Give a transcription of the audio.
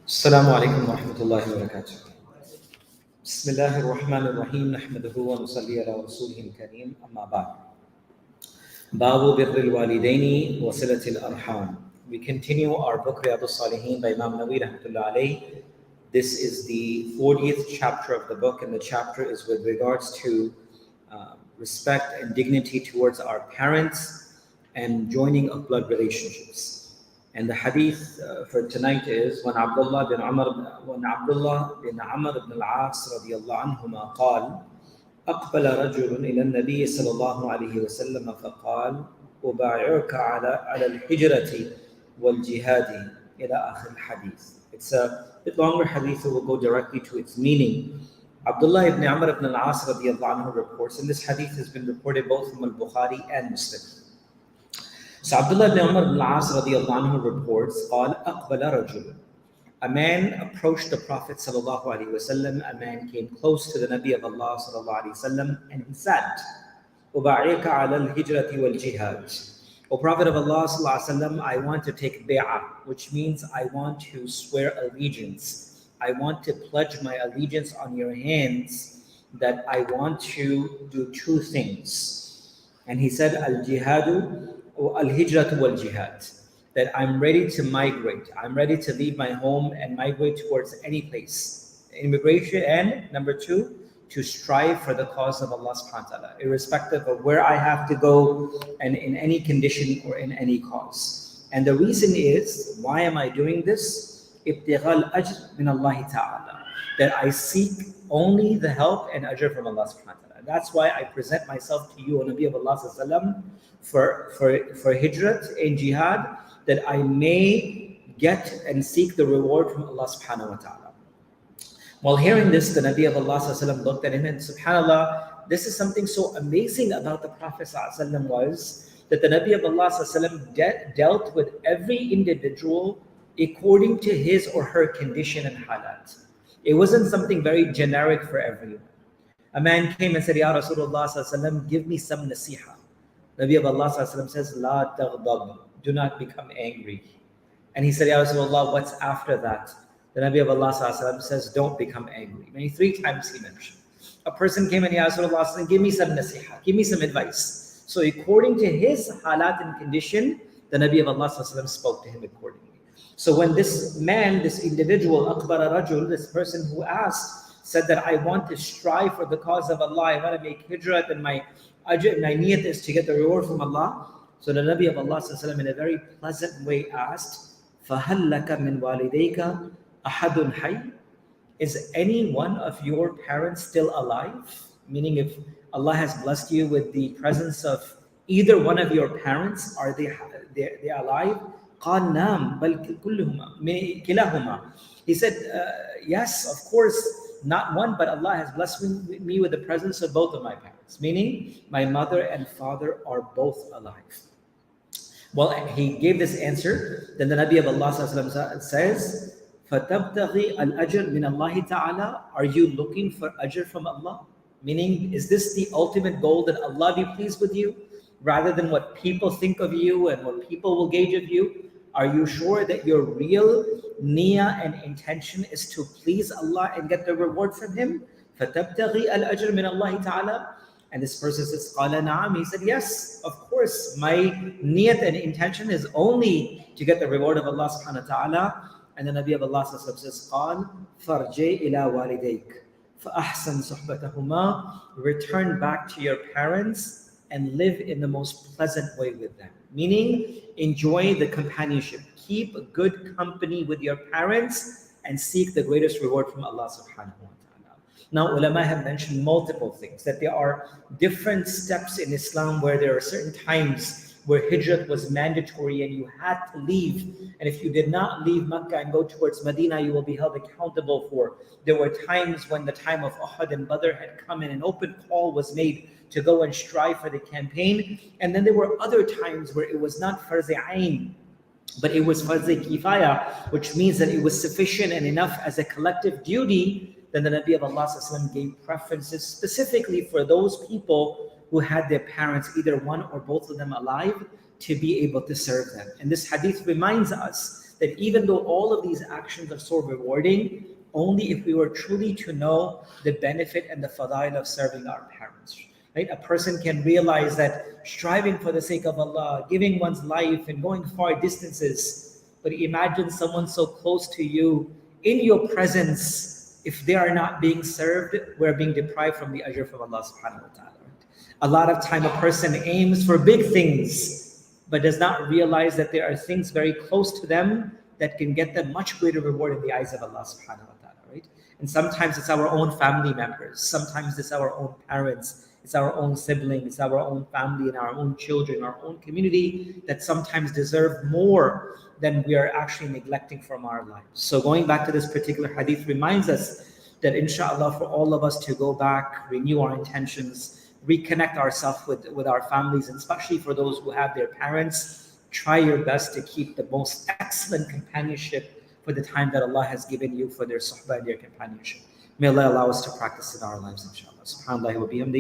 السلام عليكم ورحمة الله وبركاته. بسم الله الرحمن الرحيم نحمده ونصلي على رسوله الكريم أما بعد. باب بر الوالدين وصلة الأرحام. We continue our book Riyad-us Saliheen by Imam Nawawi rahmatullah alayhi. This is the 40th chapter of the book, and the chapter is with regards to respect and dignity towards our parents and joining of blood relationships. And the hadith for tonight is when Abdullah bin Amr bin al-As radiyallahu anhuma قال أقبل رجل إلى النبي صلى الله عليه وسلم فقال أبايعك على الهجرة والجهاد إلى آخر الحديث. It's a bit longer hadith, so we'll go directly to its meaning. Abdullah ibn Amr ibn al-As radiyallahu anhu reports, and this hadith has been reported both from al-Bukhari and Muslim. So Abdullah ibn Amr ibn al-As radiyallahu anhu reports, قال أقبل رجل. A man approached the Prophet sallallahu alaihi wasallam. A man came close to the Nabi of Allah sallallahu alaihi wasallam, and he said, أبايعك على الهجرة والجهاد. O Prophet of Allah sallallahu alaihi wasallam, I want to take bay'ah, which means I want to swear allegiance. I want to pledge my allegiance on your hands that I want to do two things. And he said, al-jihadu or al-hijratu wal-jihad, that I'm ready to migrate. I'm ready to leave my home and migrate towards any place. Immigration, and number two, to strive for the cause of Allah subhanahu wa ta'ala, irrespective of where I have to go and in any condition or in any cause. And the reason is, why am I doing this? Ibtighal ajr min Allah ta'ala, that I seek only the help and ajr from Allah subhanahu wa ta'ala. That's why I present myself to you, O Nabi of Allah sallallahu alaihi wasallam, for hijrat and jihad, that I may get and seek the reward from Allah subhanahu wa ta'ala. While hearing this, the Nabi of Allah sallallahu alaihi wasallam looked at him, and subhanAllah, this is something so amazing about the Prophet sallallahu alaihi wasallam, was that the Nabi of Allah sallallahu alaihi wasallam dealt with every individual according to his or her condition and halat. It wasn't something very generic for everyone. A man came and said, Ya Rasulullah sallallahu alaihi wasallam, give me some nasiha. Nabi of Allah sallallahu alaihi wasallam says, La taghdab, do not become angry. And he said, Ya Rasulullah, what's after that? The Nabi of Allah sallallahu alaihi wasallam says, don't become angry. Maybe 3 times he mentioned. A person came and Ya Rasulullah sallallahu alaihi wasallam, give me some nasiha, give me some advice. So according to his halat and condition, the Nabi of Allah sallallahu alaihi wasallam spoke to him accordingly. So when this man, this individual, Akbar Rajul, this person who asked, said that I want to strive for the cause of Allah, I want to make hijrat, and my ajr, my niyat is to get the reward from Allah. So the Nabi of Allah sallallahu alaihi wasallam in a very pleasant way asked, فَهَلْ لَكَ مِنْ وَالِدَيْكَ أَحَدٌ حَيٍّ? Is any one of your parents still alive? Meaning, if Allah has blessed you with the presence of either one of your parents, are they alive? قال نعم بل كلهما. He said, yes, of course, not one, but Allah has blessed me with the presence of both of my parents. Meaning, my mother and father are both alive. Well, he gave this answer. Then the Nabi of Allah says, فَتَبْتَغِي الْأَجْرِ مِنَ اللَّهِ تَعَالَى. Are you looking for ajr from Allah? Meaning, is this the ultimate goal, that Allah be pleased with you, rather than what people think of you and what people will gauge of you? Are you sure that your real niyyah and intention is to please Allah and get the reward from Him? فَتَبْتَغِي الْأَجْرِ مِنَ اللَّهِ تَعَالَى. And this person says, قَالَ نَعَمْ. He said, yes, of course, my niyyat and intention is only to get the reward of Allah subhanahu wa ta'ala. And the Nabi of Allah says, قَالْ فَارْجِعْ إِلَى وَالِدَيْكَ فَأَحْسَنْ صُحْبَتَهُمَا. Return back to your parents and live in the most pleasant way with them. Meaning, enjoy the companionship. Keep good company with your parents and seek the greatest reward from Allah subhanahu wa ta'ala. Now, ulama have mentioned multiple things, that there are different steps in Islam where there are certain times where hijrat was mandatory and you had to leave. And if you did not leave Makkah and go towards Medina, you will be held accountable for. There were times when the time of Uhud and Badr had come and an open call was made to go and strive for the campaign. And then there were other times where it was not farz ayn, but it was farz kifaya, which means that it was sufficient and enough as a collective duty. Then the Nabi of Allah gave preferences specifically for those people who had their parents, either one or both of them alive, to be able to serve them. And this hadith reminds us that even though all of these actions are so rewarding, only if we were truly to know the benefit and the fadail of serving our parents. Right? A person can realize that striving for the sake of Allah, giving one's life and going far distances, but imagine someone so close to you in your presence, if they are not being served, we're being deprived from the ajr from Allah subhanahu wa ta'ala. A lot of time a person aims for big things, but does not realize that there are things very close to them that can get them much greater reward in the eyes of Allah subhanahu wa ta'ala, right? And sometimes it's our own family members, sometimes it's our own parents, it's our own siblings, it's our own family and our own children, our own community that sometimes deserve more than we are actually neglecting from our lives. So going back to this particular hadith reminds us that inshallah for all of us to go back, renew our intentions, reconnect ourselves with our families, and especially for those who have their parents, try your best to keep the most excellent companionship for the time that Allah has given you for their suhbah and their companionship. May Allah allow us to practice in our lives, inshallah. Subhanallah wa bihamdi.